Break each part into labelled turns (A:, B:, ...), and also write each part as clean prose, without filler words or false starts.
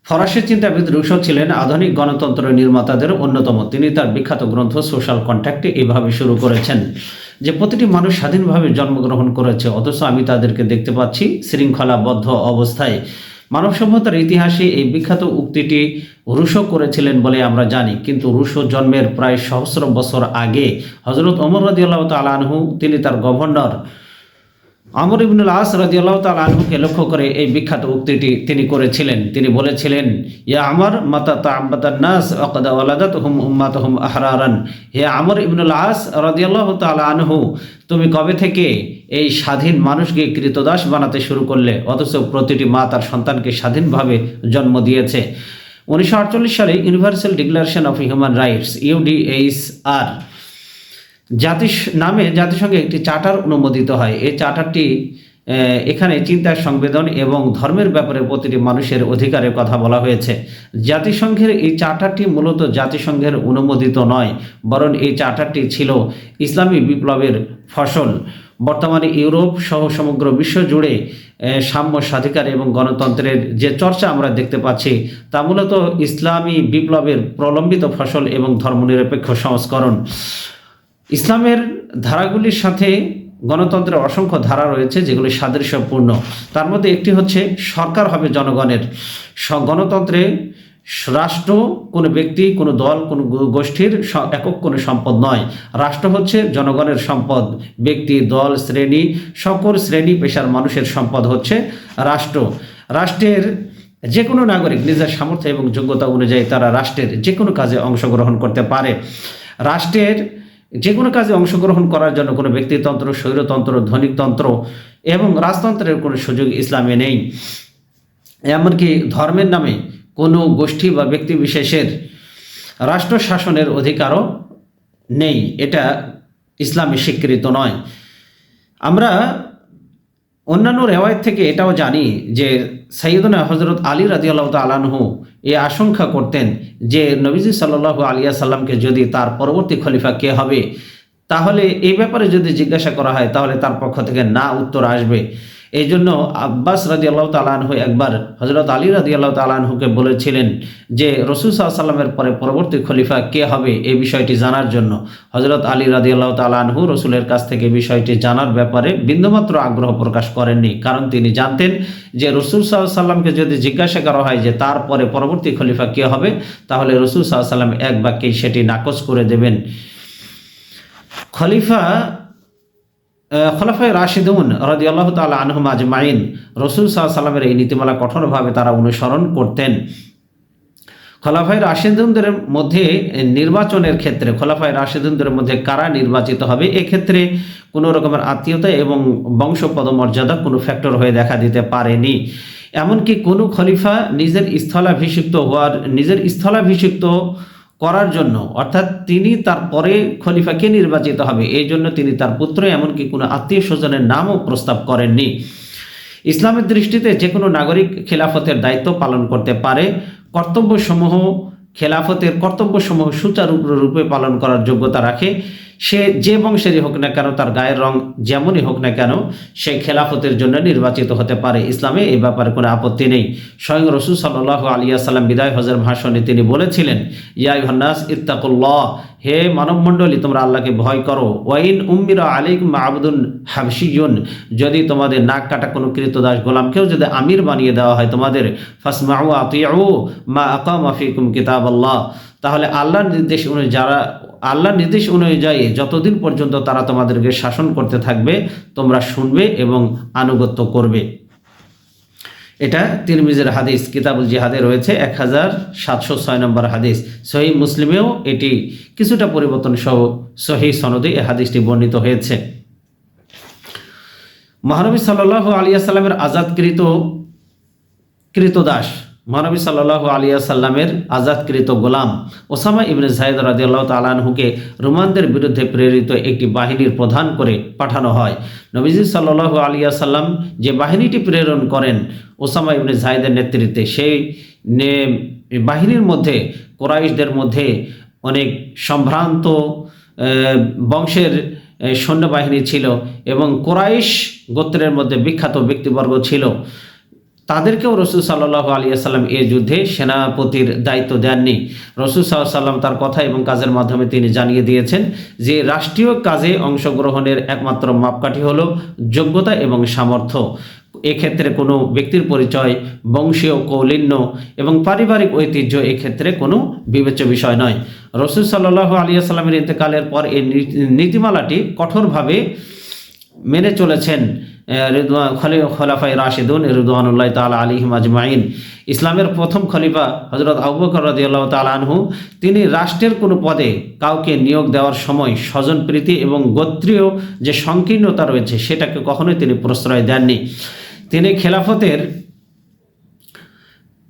A: ফরাসি চিন্তাবিদ রুশো ছিলেন আধুনিক গণতন্ত্র নির্মাতাদের অন্যতম। তিনি তার বিখ্যাত গ্রন্থ সোশ্যাল কন্ট্রাক্টে এভাবে শুরু করেছেন যে প্রতিটি মানুষ স্বাধীনভাবে জন্মগ্রহণ করেছে, অথচ আমি তাদেরকে দেখতে পাচ্ছি শৃঙ্খলাবদ্ধ অবস্থায়। মানব সভ্যতার ইতিহাসে এই বিখ্যাত উক্তিটি রুশো করেছিলেন বলে আমরা জানি, কিন্তু রুশো জন্মের প্রায় সহস্র বছর আগে হযরত ওমর রাদিয়াল্লাহু তাআলা আনহু তিনি তার গভর্নর আমর ইবনুল আস রাদিয়াল্লাহু তাআলা আনহুকে লক্ষ্য করে এই বিখ্যাত উক্তিটি তিনি করেছিলেন। তিনি বলেছিলেন, ইয়া আমর মাতা তা'আব্বাদান নাস ওয়াকাদ ওয়ালাদাতহুম উম্মাতুহুম আহরারান। হে আমর ইবনুল আস রাদিয়াল্লাহু তাআলা আনহু, তুমি কবে থেকে এই স্বাধীন মানুষকে কৃতদাস বানাতে শুরু করলে, অথচ প্রতিটি মা তার সন্তানকে স্বাধীনভাবে জন্ম দিয়েছে। 1948 সালে universal declaration of human rights UDHR জাতিসংঘে একটি চার্টার অনুমোদিত হয়। এই চার্টারটি এখানে চিন্তা, সংবেদন এবং ধর্মের ব্যাপারে প্রতিটি মানুষের অধিকারের কথা বলা হয়েছে। জাতিসংঘের এই চার্টারটি মূলত জাতিসংঘের অনুমোদিত নয়, বরং এই চার্টারটি ছিল ইসলামী বিপ্লবের ফসল। বর্তমানে ইউরোপ সহ সমগ্র বিশ্ব জুড়ে সাম্য, স্বাধিকার এবং গণতন্ত্রের যে চর্চা আমরা দেখতে পাচ্ছি তা মূলত ইসলামী বিপ্লবের প্রলম্বিত ফসল এবং ধর্মনিরপেক্ষ সংস্করণ। ইসলামের ধারাগুলির সাথে গণতন্ত্রের অসংখ্য ধারা রয়েছে যেগুলি সাদৃশ্যপূর্ণ। তার মধ্যে একটি হচ্ছে সরকার হবে জনগণের। গণতন্ত্রে রাষ্ট্র কোনো ব্যক্তি, কোনো দল, কোনো গোষ্ঠীর একক কোনো সম্পদ নয়। রাষ্ট্র হচ্ছে জনগণের সম্পদ। ব্যক্তি, দল, শ্রেণী, সকল শ্রেণী পেশার মানুষের সম্পদ হচ্ছে রাষ্ট্র। রাষ্ট্রের যে কোনো নাগরিক নিজের সামর্থ্য এবং যোগ্যতা অনুযায়ী তারা রাষ্ট্রের যে কোনো কাজে অংশগ্রহণ করতে পারে। রাষ্ট্রের যে কোনো কাজে অংশগ্রহণ করার জন্য কোনো ব্যক্তিতন্ত্র, স্বৈরতন্ত্র, ধনিকতন্ত্র এবং রাজতন্ত্রের কোনো সুযোগ ইসলামে নেই। এমনকি ধর্মের নামে কোনো গোষ্ঠী বা ব্যক্তি বিশেষের রাষ্ট্র শাসনের অধিকারও নেই। এটা ইসলামে স্বীকৃত নয়। আমরা অন্যান্য রেওয়ায়েত থেকে এটাও জানি যে সাইয়্যিদুনা হযরত আলী রাদিয়াল্লাহু তাআলা আনহু এই আশঙ্কা করতেন যে নবীজি সাল্লাল্লাহু আলাইহি ওয়াসাল্লামকে যদি তার পরবর্তী খলিফা কে হবে, তাহলে এই ব্যাপারে যদি জিজ্ঞাসা করা হয় তাহলে তার পক্ষ থেকে না উত্তর আসবে। এই জন্য আব্বাস রাদিয়াল্লাহু তাআলা আনহু একবার হযরত আলী রাদিয়াল্লাহু তাআলা আনহুকে বলেছিলেন যে রাসূল সাল্লাল্লাহু আলাইহি ওয়াসাল্লামের পরে পরবর্তী খলিফা কে হবে এই বিষয়টি জানার জন্য। হযরত আলী রাদিয়াল্লাহু তাআলা আনহু রাসূলের কাছ থেকে বিষয়টি জানার ব্যাপারে বিন্দুমাত্র আগ্রহ প্রকাশ করেননি, কারণ তিনি জানতেন যে রাসূল সাল্লাল্লাহু আলাইহি ওয়াসাল্লামকে যদি জিজ্ঞাসা করা হয় যে তারপরে পরবর্তী খলিফা কে হবে, তাহলে রাসূল সাল্লাল্লাহু আলাইহি ওয়াসাল্লাম এক বাক্যেই সেটি নাকচ করে দেবেন। খোলাফায়ে রাশিদুন রাদিয়াল্লাহু তাআলা আনহুম আজমাইন রাসূল সাল্লাল্লাহু আলাইহি ওয়াসাল্লামের এই নীতিমালা কঠোরভাবে তারা অনুসরণ করতেন। খোলাফায়ে রাশিদুনদের মধ্যে নির্বাচনের ক্ষেত্রে খোলাফায়ে রাশিদুনদের মধ্যে কারা নির্বাচিত হবে, এক্ষেত্রে কোনো রকমের আত্মীয়তা এবং বংশ পদমর্যাদা কোনো ফ্যাক্টর হয়ে দেখা দিতে পারেনি। এমনকি কোনো খলিফা নিজের স্থলাভিষিক্ত করার জন্য, অর্থাৎ তিনি তার পরে খলিফাকে নির্বাচিত হবে এই জন্য তিনি তার পুত্র এমনকি কোনো আত্মীয় স্বজনের নামও প্রস্তাব করেননি। ইসলামের দৃষ্টিতে যে কোনো নাগরিক খেলাফতের দায়িত্ব পালন করতে পারে। খেলাফতের কর্তব্যসমূহ সুচারুরূপে পালন করার যোগ্যতা রাখে। সে যে বংশেরই হোক না কেন, তার গায়ের রং যেমনই হোক না কেন, সে খেলাফতের জন্য নির্বাচিত হতে পারে। ইসলামে এই ব্যাপারে কোনো আপত্তি নেই। স্বয়ং রাসূল সাল্লাল্লাহু আলাইহি ওয়াসাল্লাম বিদায় হজের ভাষণে তিনি বলেছিলেন, ইয়া আইয়ুহান নাস ইত্তাকুল্লাহ, হে মানবমণ্ডলী তোমরা আল্লাহকে ভয় করো। ওয়াইন উম্মিরা আলাইকুম আবদুন হাবশিয়ুন, যদি তোমাদের নাক কাটা কোনো কৃতদাস গোলামকেও যদি আমির বানিয়ে দেওয়া হয় তোমাদের, ফাসমাউ আতিউ মা আকামা ফিকুম কিতাবাল্লাহ, তাহলে আল্লাহর নির্দেশ অনুযায়ী যতদিন পর্যন্ত তারা তোমাদেরকে শাসন করতে থাকবে তোমরা শুনবে এবং আনুগত্য করবে। এটা তিরমিজির হাদিস, কিতাবুল জিহাদে রয়েছে 1706 নম্বর হাদিস। সহিহ মুসলিমেও এটি কিছুটা পরিবর্তন সহ সহিহ সনদে এই হাদিসটি বর্ণিত হয়েছে। মহানবী সাল্লাল্লাহু আলাইহি ওয়াসাল্লামের মহানবী সাল্লাল্লাহু আলাইহি ওয়াসাল্লামের আজাদকৃত গোলাম ওসামা ইবনে যায়েদ রাদিয়াল্লাহু তাআলা আনহুকে রোমানদের বিরুদ্ধে প্রেরিত একটি বাহিনীর প্রধান করে পাঠানো হয়। নবীজি সাল্লাল্লাহু আলাইহি ওয়াসাল্লাম যে বাহিনীটি প্রেরণ করেন ওসামা ইবনে যায়েদের নেতৃত্বে, সেই বাহিনীর মধ্যে কুরাইশদের মধ্যে অনেক সম্ভ্রান্ত বংশের সৈন্যবাহিনী ছিল এবং কুরাইশ গোত্রের মধ্যে বিখ্যাত ব্যক্তিবর্গ ছিল। তাদেরকেও রসুল সাল্লাল্লাহু আলাইহি ওয়াসাল্লাম এই যুদ্ধে সেনাপতির দায়িত্ব দেননি। রসুল সাল্লাল্লাহু আলাইহি ওয়াসাল্লাম তার কথা এবং কাজের মাধ্যমে তিনি জানিয়ে দিয়েছেন যে রাষ্ট্রীয় কাজে অংশগ্রহণের একমাত্র মাপকাঠি হলো যোগ্যতা এবং সামর্থ্য। এক্ষেত্রে কোনো ব্যক্তির পরিচয়, বংশীয় কৌলিন্য এবং পারিবারিক ঐতিহ্য এক্ষেত্রে কোনো বিবেচ্য বিষয় নয়। রসুল সাল্লাল্লাহু আলাইহি ওয়াসাল্লামের ইন্তেকালের পর এই নীতিমালাটি কঠোরভাবে মেনে চলেছেন খোলাফায়ে রাশিদুন রিদওয়ানুল্লাহি তাআলা আলাইহিম আজমাইন। ইসলামের প্রথম খলিফা হযরত আবু বকর রাদিয়াল্লাহু তাআলা আনহু তিনি রাষ্ট্রের কোনো পদে কাউকে নিয়োগ দেওয়ার সময় স্বজনপ্রীতি এবং গোত্রীয় যে সংকীর্ণতা রয়েছে সেটাকে কখনোই তিনি প্রশ্রয় দেননি। তিনি খেলাফতের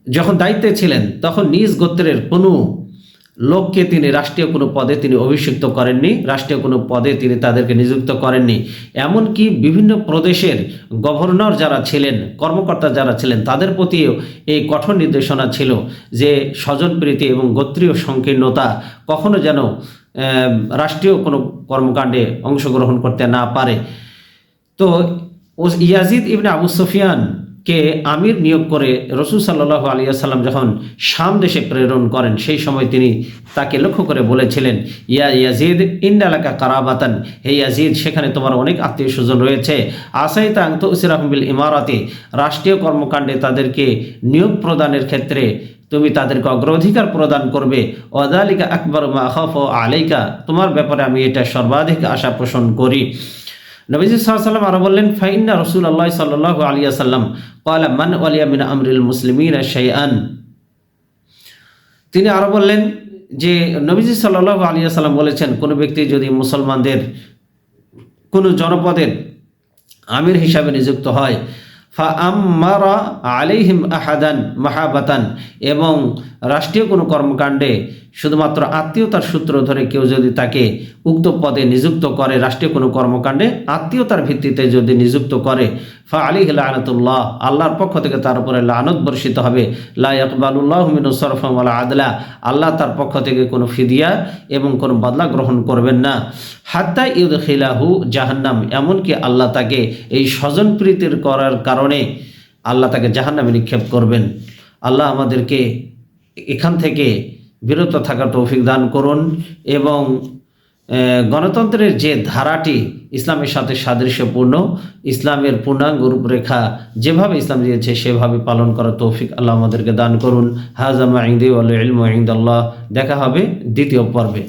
A: যখন দায়িত্বে ছিলেন তখন নিজ গোত্রের কোনো লোককে তিনি রাষ্ট্রীয় কোনো পদে তিনি অভিষিক্ত করেননি, রাষ্ট্রীয় কোনো পদে তিনি তাদেরকে নিযুক্ত করেননি। এমনকি বিভিন্ন প্রদেশের গভর্নর যারা ছিলেন, কর্মকর্তা যারা ছিলেন, তাদের প্রতিও এই কঠোর নির্দেশনা ছিল যে স্বজনপ্রীতি এবং গোত্রীয় সংকীর্ণতা কখনো যেন রাষ্ট্রীয় কোনো কর্মকাণ্ডে অংশগ্রহণ করতে না পারে। তো ইয়াজিদ ইবনে আবু সুফিয়ানকে আমির নিয়োগ করে রসুল সাল্লাল্লাহু আলাইহি ওয়াসাল্লাম যখন শাম দেশে প্রেরণ করেন সেই সময় তিনি তাকে লক্ষ্য করে বলেছিলেন, ইয়া ইয়াজিদ ইন্না লাকা কারাবাতান, হে ইয়াজিদ সেখানে তোমার অনেক আত্মীয় স্বজন রয়েছে। আসাইতা আন তুসিরাহুম বিল ইমারাতি, রাষ্ট্রীয় কর্মকাণ্ডে তাদেরকে নিয়োগ প্রদানের ক্ষেত্রে তুমি তাদেরকে অগ্রাধিকার প্রদান করবে। ওয়াযালিকা আকবারু মা আখাফু আলাইকা, তোমার ব্যাপারে আমি এটা সর্বাধিক আশা পোষণ করি। নবীজি সাল্লাল্লাহু আলাইহি ওয়াসাল্লাম আরো বললেন, ফাইন্না রাসূলুল্লাহ সাল্লাল্লাহু আলাইহি ওয়াসাল্লাম ক্বালা মান ওয়ালিয়া মিন আমরিল মুসলিমিনা শাইআন। তিনি আরো বললেন যে নবীজি সাল্লাল্লাহু আলাইহি ওয়াসাল্লাম বলেছেন, কোনো ব্যক্তি যদি মুসলমানদের কোনো জনপদের আমির হিসাবে নিযুক্ত হয়, ফা আম্মারা আলাইহিম আহাদান মাহাবাতান, এবং রাষ্ট্রীয় কোনো কর্মকাণ্ডে শুধুমাত্র আত্মীয়তার সূত্র ধরে কেউ যদি তাকে উক্ত পদে নিযুক্ত করে, রাষ্ট্রীয় কোনো কর্মকাণ্ডে আত্মীয়তার ভিত্তিতে যদি নিযুক্ত করে, ফা আলাইহি লানাতুল্লাহ, আল্লাহর পক্ষ থেকে তার উপরে লানত বর্ষিত হবে। লা ইয়াকবালুল্লাহু মিনহু সারফান ওয়ালা আদলা, আল্লাহ তার পক্ষ থেকে কোনো ফিদিয়া এবং কোনো বদলা গ্রহণ করবেন না। হাত্তা ইউদখিলাহু জাহান্নাম, এমনকি আল্লাহ তাকে এই স্বজনপ্রীতির করার কারণে আল্লাহ তাকে জাহান্নামে নিক্ষেপ করবেন। আল্লাহ আমাদেরকে এখান থেকে বিরত থাকার তৌফিক দান করুন এবং গণতন্ত্রের যে ধারাটি ইসলামের সাথে সাদৃশ্যপূর্ণ, ইসলামের পূর্ণাঙ্গ রূপরেখা যেভাবে ইসলাম দিয়েছে সেভাবে পালন করার তৌফিক আল্লাহ আমাদেরকে দান করুন। হাযা মা ইনদি ওয়াল ইলমু ইনদাল্লাহ। দেখা হবে দ্বিতীয় পর্বে।